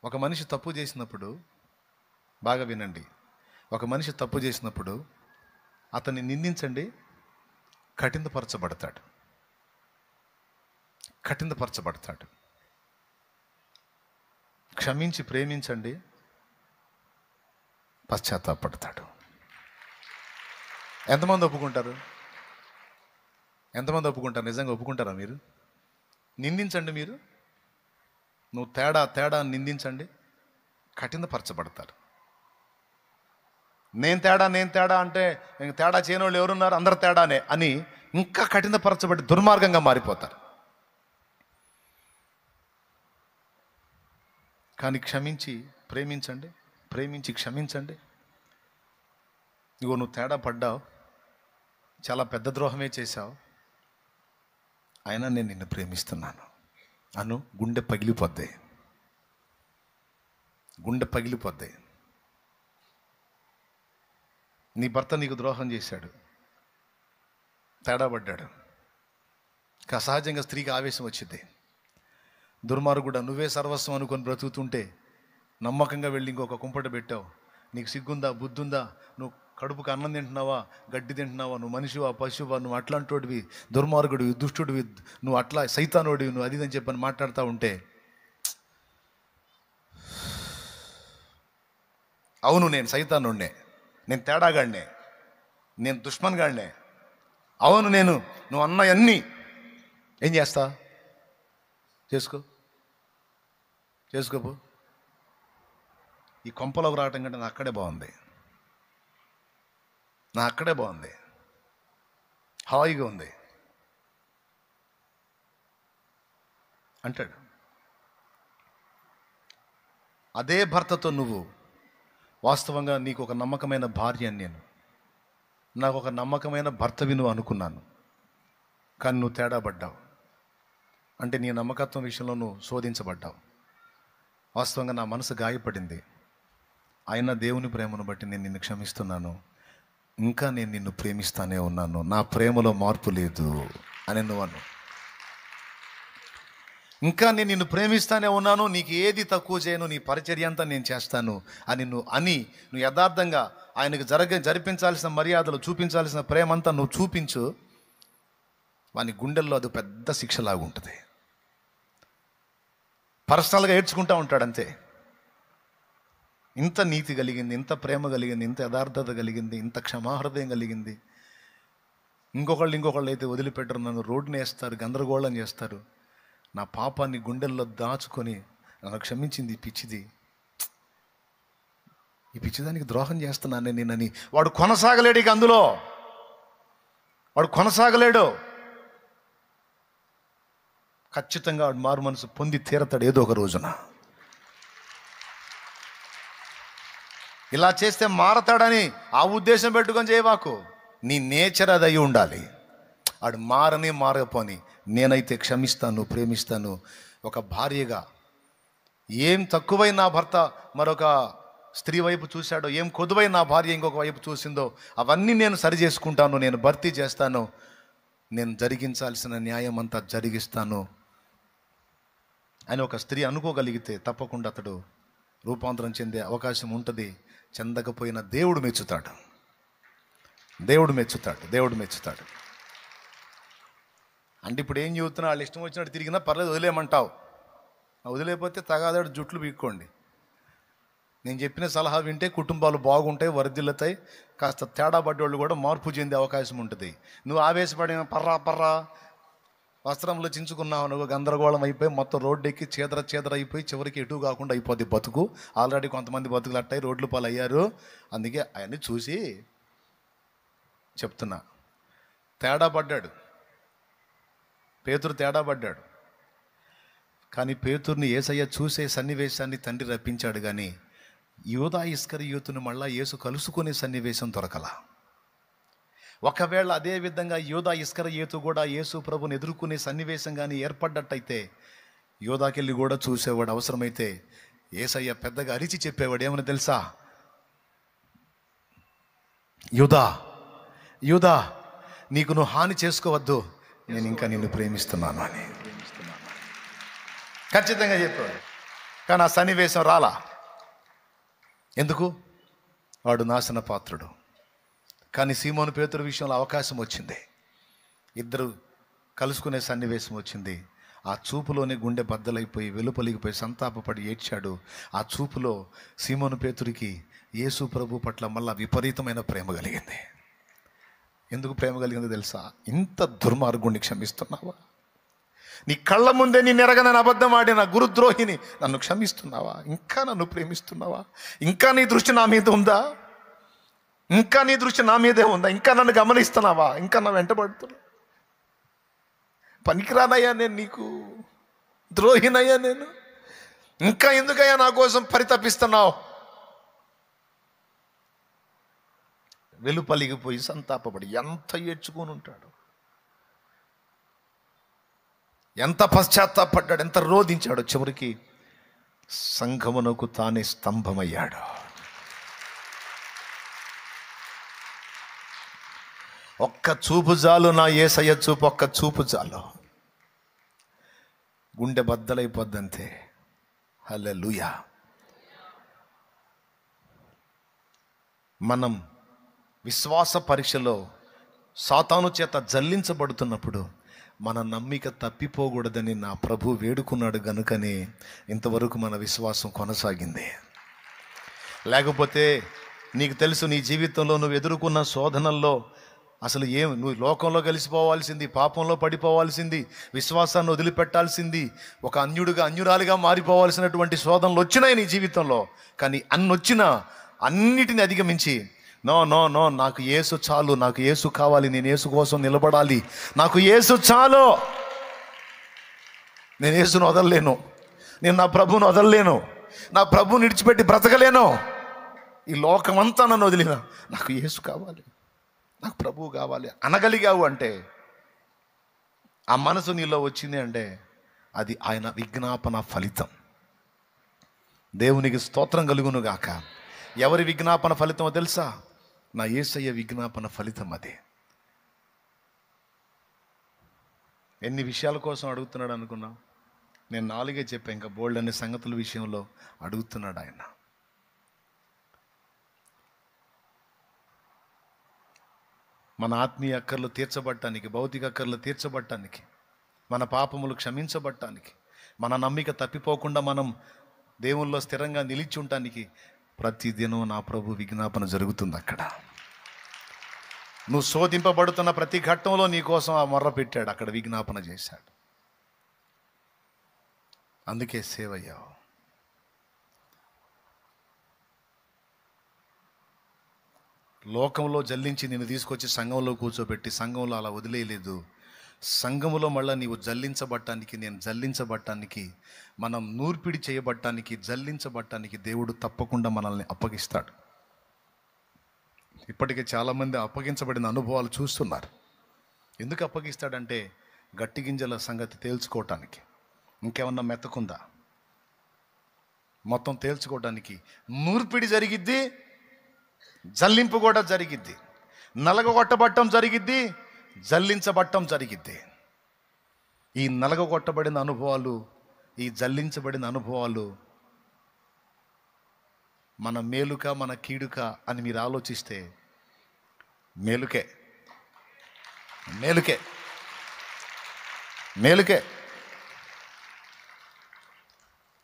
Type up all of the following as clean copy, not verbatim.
ఒక మనిషి తప్పు చేసినప్పుడు, బాగా వినండి, ఒక మనిషి తప్పు చేసినప్పుడు అతన్ని నిందించండి, కఠినపరచబడతాడు. క్షమించి ప్రేమించండి, పశ్చాత్తాపడతాడు. ఎంతమంది ఒప్పుకుంటారు? నిజంగా ఒప్పుకుంటారా మీరు? నిందించండి, నువ్వు తేడా నిందించండి, కఠినపరచబడతారు. నేను తేడా అంటే ఇంక తేడా చేయని వాళ్ళు ఎవరున్నారు? అందరు తేడానే అని ఇంకా కఠినపరచబడి దుర్మార్గంగా మారిపోతారు. కానీ క్షమించి క్షమించండి. ఇగో నువ్వు తేడా పడ్డావు, చాలా పెద్ద ద్రోహమే చేశావు, అయినా నేను నిన్ను ప్రేమిస్తున్నాను అను. గుండె పగిలిపోద్ది. నీ భర్త నీకు ద్రోహం చేశాడు, తేడా పడ్డాడు. సహజంగా స్త్రీకి ఆవేశం వచ్చింది. దుర్మార్గుడా, నువ్వే సర్వస్వం అనుకొని బ్రతుకుతుంటే నమ్మకంగా వెళ్ళి ఇంకొక కుంపట పెట్టావు. నీకు సిగ్గుందా, బుద్ధుందా? నువ్వు కడుపుకు అన్నం తింటున్నావా, గడ్డి తింటున్నావా? నువ్వు మనిషివా, పశువా? నువ్వు అట్లాంటోడివి, దుర్మార్గుడివి, దుష్టుడివి, నువ్వు అట్లా సైతానోడివి, నువ్వు అది అని చెప్పని మాట్లాడుతూ ఉంటే, అవును నేను సైతానుడినే, నేను తేడాగాడినే, నేను దుష్మన్గాడినే, అవును నువ్వు అన్నవన్నీ ఏం చేస్తా? చేసుకోపో. ఈ కొంపలోకి రావటం కంటే నా అక్కడే బాగుంది, హాయిగా ఉంది అంటాడు. అదే భర్తతో నువ్వు వాస్తవంగా నీకు ఒక నమ్మకమైన భార్య అని నాకు ఒక నమ్మకమైన భర్తవి నువ్వు అనుకున్నాను, కానీ నువ్వు తేడా పడ్డావు. అంటే నీ నమ్మకత్వం విషయంలో నువ్వు శోధించబడ్డావు. వాస్తవంగా నా మనసు గాయపడింది, అయినా దేవుని ప్రేమను బట్టి నేను నిన్ను క్షమిస్తున్నాను, ఇంకా నేను నిన్ను ప్రేమిస్తానే ఉన్నాను, నా ప్రేమలో మార్పు లేదు అని నువ్వు ఇంకా నేను నిన్ను ప్రేమిస్తానే ఉన్నాను, నీకు ఏది తక్కువ చేయను, నీ పరిచర్య అంతా నేను చేస్తాను అని నువ్వు యథార్థంగా ఆయనకు జరిపించాల్సిన మర్యాదలు, చూపించాల్సిన ప్రేమంతా నువ్వు చూపించు. వాని గుండెల్లో అది పెద్ద శిక్షలాగా ఉంటుంది. పర్సనల్గా ఏడ్చుకుంటూ ఉంటాడు అంతే. ఇంత నీతి కలిగింది, ఇంత ప్రేమ కలిగింది, ఇంత యథార్థత కలిగింది, ఇంత క్షమాహృదయం కలిగింది. ఇంకొకళ్ళు అయితే వదిలిపెట్టరు, నన్ను రోడ్డుని వేస్తారు, గందరగోళం చేస్తారు. నా పాపాన్ని గుండెల్లో దాచుకొని నన్ను క్షమించింది ఈ పిచ్చిదానికి ద్రోహం చేస్తున్నాను నేనని వాడు కొనసాగలేడు. ఇక అందులో వాడు కొనసాగలేడు. ఖచ్చితంగా వాడు మారు మనసు పొంది తీరతాడు ఏదో ఒక రోజున. ఇలా చేస్తే మారతాడని ఆ ఉద్దేశం పెట్టుకొని చేయవాకు. నీ నేచర్ అది అయి ఉండాలి. వాడు మారకపోని నేనైతే క్షమిస్తాను, ప్రేమిస్తాను. ఒక భార్యగా ఏం తక్కువై నా భర్త మరొక స్త్రీ వైపు చూశాడో, ఏం కొదువై నా భార్య ఇంకొక వైపు చూసిందో, అవన్నీ నేను సరి చేసుకుంటాను, నేను భర్తీ చేస్తాను, నేను జరిగించాల్సిన న్యాయం అంతా జరిగిస్తాను అని ఒక స్త్రీ అనుకోగలిగితే తప్పకుండా అతడు రూపాంతరం చెందే అవకాశం ఉంటుంది. చెందకపోయిన దేవుడు మెచ్చుతాడు. అంటే ఇప్పుడు ఏం చెబుతున్నా, వాళ్ళు ఇష్టం వచ్చినట్టు తిరిగినా పర్లేదు, వదిలేయమంటావు. వదిలేకపోతే తగాదాడు జుట్లు పీక్కోండి. నేను చెప్పిన సలహా వింటే కుటుంబాలు బాగుంటాయి, వర్ధిల్లుతాయి. కాస్త తేడా పడ్డోళ్ళు కూడా మార్పు చెందే అవకాశం ఉంటుంది. నువ్వు ఆవేశపడిన పర్రా వస్త్రంలో చించుకున్నావు, నువ్వు గందరగోళం అయిపోయి మొత్తం రోడ్డు ఎక్కి చీదర అయిపోయి చివరికి ఎటు కాకుండా అయిపోద్ది బతుకు. ఆల్రెడీ కొంతమంది బతుకులు అట్టాయి, రోడ్లు పాలు అయ్యారు. అందుకే అవన్నీ చూసి చెప్తున్నా. పేతురు తేడా పడ్డాడు. కానీ పేతుర్ని యేసయ్య చూసే సన్నివేశాన్ని తండ్రి రప్పించాడు. కానీ యూదా ఇస్కరియోతును మళ్ళా యేసు కలుసుకునే సన్నివేశం దొరకలా. ఒకవేళ అదే విధంగా యూదా ఇస్కరియోతు కూడా యేసు ప్రభుని ఎదుర్కొనే సన్నివేశం కానీ ఏర్పడ్డట్టయితే యూదాకెళ్ళి కూడా చూసేవాడు. అవసరమైతే యేసయ్య పెద్దగా అరిచి చెప్పేవాడు, ఏమని తెలుసా? యూదా నీకు నువ్వు హాని చేసుకోవద్దు, నేను ఇంకా నిన్ను ప్రేమిస్తున్నాను అని ఖచ్చితంగా చెప్పాడు. కానీ ఆ సన్నివేశం రాలా. ఎందుకు? వాడు నాశన పాత్రుడు. కానీ సీమోను పేతురు విషయంలో అవకాశం వచ్చింది. ఇద్దరు కలుసుకునే సన్నివేశం వచ్చింది. ఆ చూపులోనే గుండె బద్దలైపోయి వెలుపలిగిపోయి సంతాపపడి ఏడ్చాడు. ఆ చూపులో సీమోను పేతురికి యేసు ప్రభు పట్ల మళ్ళా విపరీతమైన ప్రేమ కలిగింది. ఎందుకు ప్రేమ కలిగిందో తెలుసా? ఇంత దుర్మార్గుణ్ణి క్షమిస్తున్నావా? నీ కళ్ళ ముందే నేను ఎరగనని అబద్ధం ఆడిన గురుద్రోహిని నన్ను క్షమిస్తున్నావా? ఇంకా నన్ను ప్రేమిస్తున్నావా? ఇంకా నీ దృష్టి నా మీద ఉందా? ఇంకా నీ దృష్టి నా మీదే ఉందా? ఇంకా నన్ను గమనిస్తున్నావా? ఇంకా నా వెంటబడుతున్నా? పనికిరానయ్యా నేను, నీకు ద్రోహినయ్యా నేను. ఇంకా ఎందుకయ్యా నా కోసం పరితపిస్తున్నావు? వెలుపలిగిపోయి సంతాపపడి ఎంత ఏడ్చుకొని ఉంటాడు, ఎంత పశ్చాత్తాపడ్డాడు, ఎంత రోధించాడు. చివరికి సంఘమునకు తానే స్తంభమయ్యాడు. ఒక్క చూపు చాలు, నా యేసయ్య చూపు, ఒక్క చూపు చాలు, గుండె బద్దలైపోద్దంతే. హల్లెలూయా. మనం విశ్వాస పరీక్షలో సాతాను చేత జల్లించబడుతున్నప్పుడు మన నమ్మిక తప్పిపోకూడదని నా ప్రభు వేడుకున్నాడు గనుకనే ఇంతవరకు మన విశ్వాసం కొనసాగింది. లేకపోతే నీకు తెలుసు, నీ జీవితంలో నువ్వు ఎదుర్కొన్న శోధనల్లో అసలు నువ్వు లోకంలో కలిసిపోవాల్సింది, పాపంలో పడిపోవాల్సింది, విశ్వాసాన్ని వదిలిపెట్టాల్సింది, ఒక అన్యురాలిగా మారిపోవాల్సినటువంటి శోధనలు వచ్చినాయి నీ జీవితంలో. కానీ వచ్చినా అన్నిటిని అధిగమించి నో నో నో, నాకు యేసు చాలు, నాకు యేసు కావాలి, నేను యేసు కోసం నిలబడాలి, నాకు యేసు చాలు, నేను యేసును వదలలేను, నేను నా ప్రభువును వదలలేను, నా ప్రభువుని విడిచిపెట్టి బ్రతకలేను, ఈ లోకమంతా నన్ను వదిలిన, నాకు యేసు కావాలి, నాకు ప్రభువు కావాలి అనగలిగావు అంటే, ఆ మనసు నీలో వచ్చింది అంటే అది ఆయన విజ్ఞాపన ఫలితం. దేవునికి స్తోత్రం కలుగును గాక. ఎవరి విజ్ఞాపన ఫలితమో తెలుసా? నా యేసయ్య విజ్ఞాపన ఫలితం అది. ఎన్ని విషయాల కోసం అడుగుతున్నాడు అనుకున్నావు? నేను 4 చెప్పాను, ఇంకా బోల్డ్ అనే సంగతుల విషయంలో అడుగుతున్నాడు ఆయన. మన ఆత్మీయ అక్కర్లు తీర్చబడటానికి, భౌతిక అక్కర్లు తీర్చబడటానికి, మన పాపములు క్షమించబడటానికి, మన నమ్మిక తప్పిపోకుండా మనం దేవుల్లో స్థిరంగా నిలిచి ఉండటానికి ప్రతిదినం నా ప్రభు విజ్ఞాపన జరుగుతుంది అక్కడ. నువ్వు శోధింపబడుతున్న ప్రతి ఘట్టంలో నీ కోసం ఆ మొర్ర పెట్టాడు, అక్కడ విజ్ఞాపన చేశాడు. అందుకే సేవ్ అయ్యావు. లోకంలో జల్లించి నిన్ను తీసుకొచ్చి సంఘంలో కూర్చోబెట్టి సంఘంలో అలా వదిలేయలేదు. సంఘములో మళ్ళీ నీవు జల్లించబట్టానికి, నేను జల్లించబట్టానికి, మనం నూర్పిడి చేయబట్టానికి, జల్లించబట్టానికి దేవుడు తప్పకుండా మనల్ని అప్పగిస్తాడు. ఇప్పటికే చాలామంది అప్పగించబడిన అనుభవాలు చూస్తున్నారు. ఎందుకు అప్పగిస్తాడంటే గట్టి గింజల సంగతి తేల్చుకోవటానికి, ఇంకేమన్నా మెత్తకుందా మొత్తం తేల్చుకోవడానికి. నూర్పిడి జరిగిద్ది, జల్లింపు కూడా జరిగిద్ది, నలగగొట్టబట్టం జరిగిద్ది, జల్లించబట్టం జరిగిద్ది. ఈ నలగగొట్టబడిన అనుభవాలు, ఈ జల్లించబడిన అనుభవాలు మన మేలుక మన కీడుక అని మీరు ఆలోచిస్తే మేలుకే, మేలుకే, మేలుకే.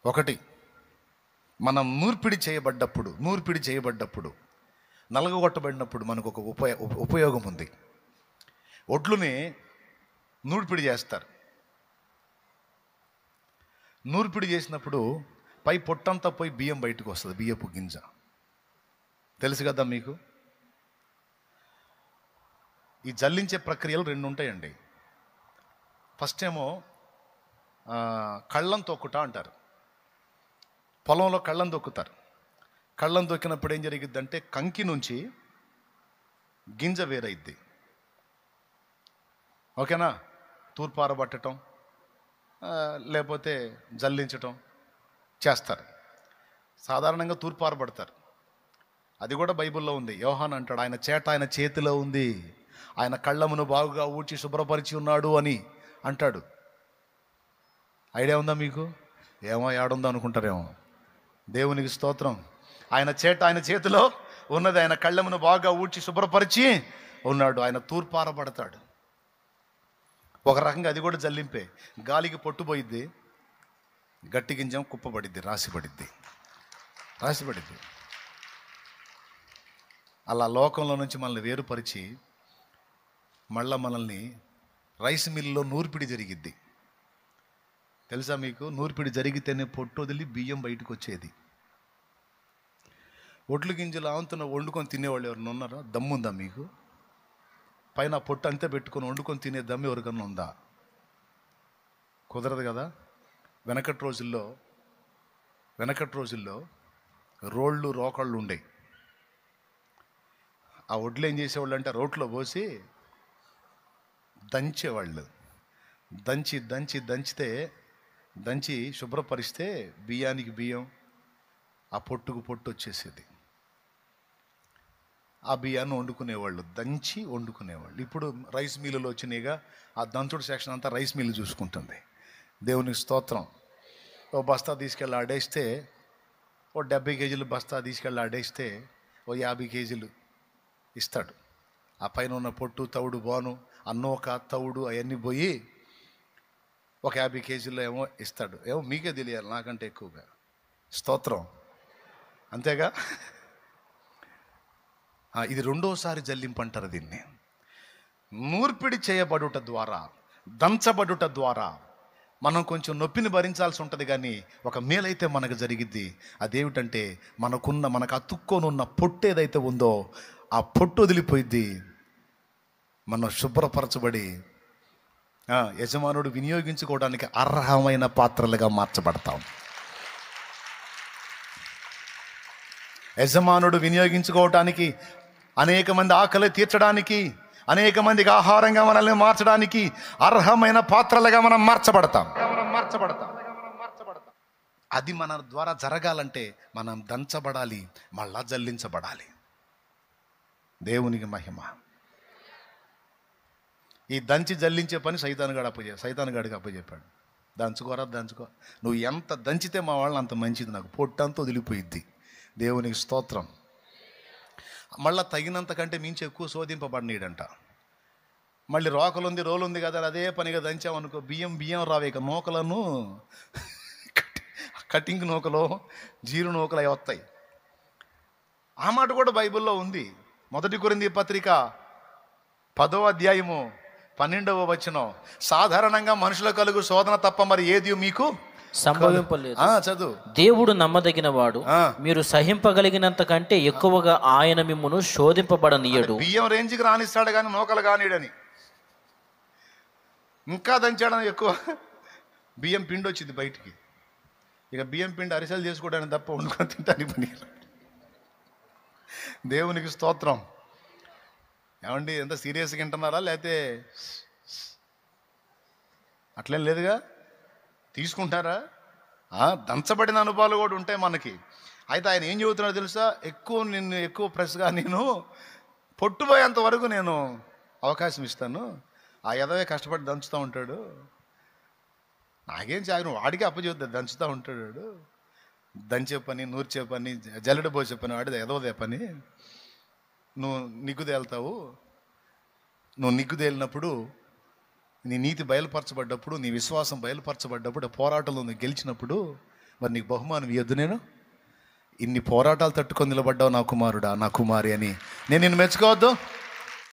ఒకటి, మనం నూర్పిడి చేయబడ్డప్పుడు నలగగొట్టబడినప్పుడు మనకు ఒక ఉపయోగం ఉంది. ఒడ్లుని నూర్పిడి చేస్తారు. నూర్పిడి చేసినప్పుడు పై పొట్టంతా పోయి బియ్యం బయటకు వస్తుంది, బియ్యపు గింజ. తెలుసు కదా మీకు. ఈ జల్లించే ప్రక్రియలు 2 ఉంటాయండి. ఫస్ట్ ఏమో కళ్ళం తొక్కుట అంటారు. పొలంలో కళ్ళం తొక్కుతారు. కళ్ళం తొక్కినప్పుడు ఏం జరిగిద్దంటే కంకి నుంచి గింజ వేరైద్ది. ఓకేనా? తూర్పారబట్టడం లేకపోతే జల్లించటం చేస్తారు. సాధారణంగా తూర్పారబడతారు. అది కూడా బైబిల్లో ఉంది. యోహాను అంటాడు, ఆయన చేట ఆయన చేతిలో ఉంది, ఆయన కళ్ళమును బాగుగా ఊడ్చి శుభ్రపరిచి ఉన్నాడు అని అంటాడు. ఐడియా ఉందా మీకు? ఏమో ఏడుందో అనుకుంటారేమో. దేవునికి స్తోత్రం. ఆయన చేతిలో ఉన్నది. ఆయన కళ్ళెమును బాగా ఊడ్చి శుభ్రపరిచి ఉన్నాడు. ఆయన తూర్పారబడతాడు. ఒక రకంగా అది కూడా జల్లింపే. గాలికి పొట్టుపోయిద్ది, గట్టి గింజం కుప్పబడిద్ది, రాసిపడిద్ది. అలా లోకంలో నుంచి మనల్ని వేరుపరిచి మళ్ళా మనల్ని రైస్ మిల్లో నూర్పిడి జరిగిద్ది. తెలుసా మీకు? నూర్పిడి జరిగితేనే పొట్టు వదిలి బియ్యం బయటకు వచ్చేది. ఒడ్లు గింజలు ఆంతున వండుకొని తినేవాళ్ళు ఎవరైనా ఉన్నారా? దమ్ముందా మీకు? పైన పొట్టు అంతే పెట్టుకొని వండుకొని తినే దమ్ము ఎవరికన్నా ఉందా? కుదరదు కదా. వెనకటి రోజుల్లో రోళ్ళు రోకళ్ళు ఉండేవి. ఆ ఒడ్లు ఏం చేసేవాళ్ళు అంటే రోట్లో పోసి దంచేవాళ్ళు. దంచి శుభ్రపరిస్తే బియ్యానికి బియ్యం, ఆ పొట్టుకు పొట్టు వచ్చేసేది. ఆ బియ్యాన్ని వండుకునేవాళ్ళు. ఇప్పుడు రైస్ మిల్లులు వచ్చినాయిగా, ఆ దంచుడు సెక్షన్ అంతా రైస్ మిల్లు చూసుకుంటుంది. దేవునికి స్తోత్రం. ఓ బస్తా తీసుకెళ్ళి ఆడేస్తే, ఓ 70 కేజీలు బస్తా తీసుకెళ్ళి ఆడేస్తే ఓ 50 కేజీలు ఇస్తాడు. ఆ పైన ఉన్న పొట్టు, తవుడు, బోను, అన్నోక తవుడు అవన్నీ పోయి ఒక 50 కేజీల్లో ఏమో ఇస్తాడు. ఏమో మీకే తెలియాలి, నాకంటే ఎక్కువగా. స్తోత్రం. అంతేగా. ఇది రెండోసారి జల్లింపు అంటారు దీన్ని. నూర్పిడి చేయబడుట ద్వారా, దంచబడుట ద్వారా మనం కొంచెం నొప్పిని భరించాల్సి ఉంటుంది, కానీ ఒక మేలైతే మనకు జరిగిద్ది. అదేమిటంటే మనకు అతుక్కొనున్న పొట్టు ఏదైతే ఉందో ఆ పొట్టు వదిలిపోయిద్ది. మనం శుభ్రపరచబడి యజమానుడు వినియోగించుకోవడానికి అర్హమైన పాత్రలుగా మార్చబడతాం. యజమానుడు వినియోగించుకోవటానికి, అనేక మంది ఆకలి తీర్చడానికి, అనేక మందికి ఆహారంగా మనల్ని మార్చడానికి అర్హమైన పాత్రలుగా మనం మార్చబడతాం. అది మన ద్వారా జరగాలంటే మనం దంచబడాలి, మళ్ళా జల్లించబడాలి. దేవునికి మహిమ. ఈ దంచి జల్లించే పని సైతానుగాడికి అప్పచెప్పాడు. దంచుకో. నువ్వు ఎంత దంచితే మా వాళ్ళు అంత మంచిది, నాకు పొట్టంతా వదిలిపోయిద్ది. దేవునికి స్తోత్రం. మళ్ళీ తగినంత కంటే మించి ఎక్కువ శోధింపబడినాడంట. మళ్ళీ రోలుంది కదా, అదే పనిగా దంచామనుకో, బియ్యం రావే, ఇక నూకలను కటింగ్ నూకలు, జీరు నూకలు అవి వస్తాయి. ఆ మాట కూడా బైబిల్లో ఉంది. 1 కొరింథీ పత్రిక 10వ అధ్యాయము 12వ వచనం. సాధారణంగా మనుషుల కలుగు శోధన తప్ప మరి ఏది మీకు సంభవింపలేదు. చదువు. దేవుడు నమ్మదగిన వాడు, మీరు సహింపగలిగినంత కంటే ఎక్కువగా ఆయన మిమ్మును శోధింపబడనీయడు. బియ్యం రేంజ్కి రానిస్తాడు కానీ నూకలు కానీడని. ఇంకా దంచాడని ఎక్కువ బియ్యం పిండి వచ్చింది బయటికి. ఇక బియ్యం పిండి అరిసెలు చేసుకోవడానికి తప్ప వండుకొని తింటానికి పని. దేవునికి స్తోత్రం. ఏమండి, ఎంత సీరియస్గా వింటున్నారా? లేకపోతే అట్లేం లేదుగా, తీసుకుంటారా? దంచబడిన అనుభవాలు కూడా ఉంటాయి మనకి. అయితే ఆయన ఏం చెబుతున్నాడో తెలుసా? ఎక్కువ ప్రెస్గా నేను పొట్టుపోయేంత వరకు నేను అవకాశం ఇస్తాను. ఆ ఎదవే కష్టపడి దంచుతూ ఉంటాడు, నాకేం చాలు, వాడికి అప్పచెబుతా, దంచుతూ ఉంటాడు. దంచే పని, నూర్చే పని, జల్లెడ పోసే పని వాడిది, ఎదవదే పని. నువ్వు నిగ్గుదేళ్తావు. నువ్వు నిగ్గుదేలినప్పుడు, నీ నీతి బయలుపరచబడ్డప్పుడు, నీ విశ్వాసం బయలుపరచబడ్డప్పుడు, పోరాటంలో నువ్వు గెలిచినప్పుడు మరి నీకు బహుమానం ఇవ్వద్దు. నేను ఇన్ని పోరాటాలు తట్టుకొని నిలబడ్డావు నా కుమారుడా, నా కుమారి అని నేను నిన్ను మెచ్చుకోవద్దు?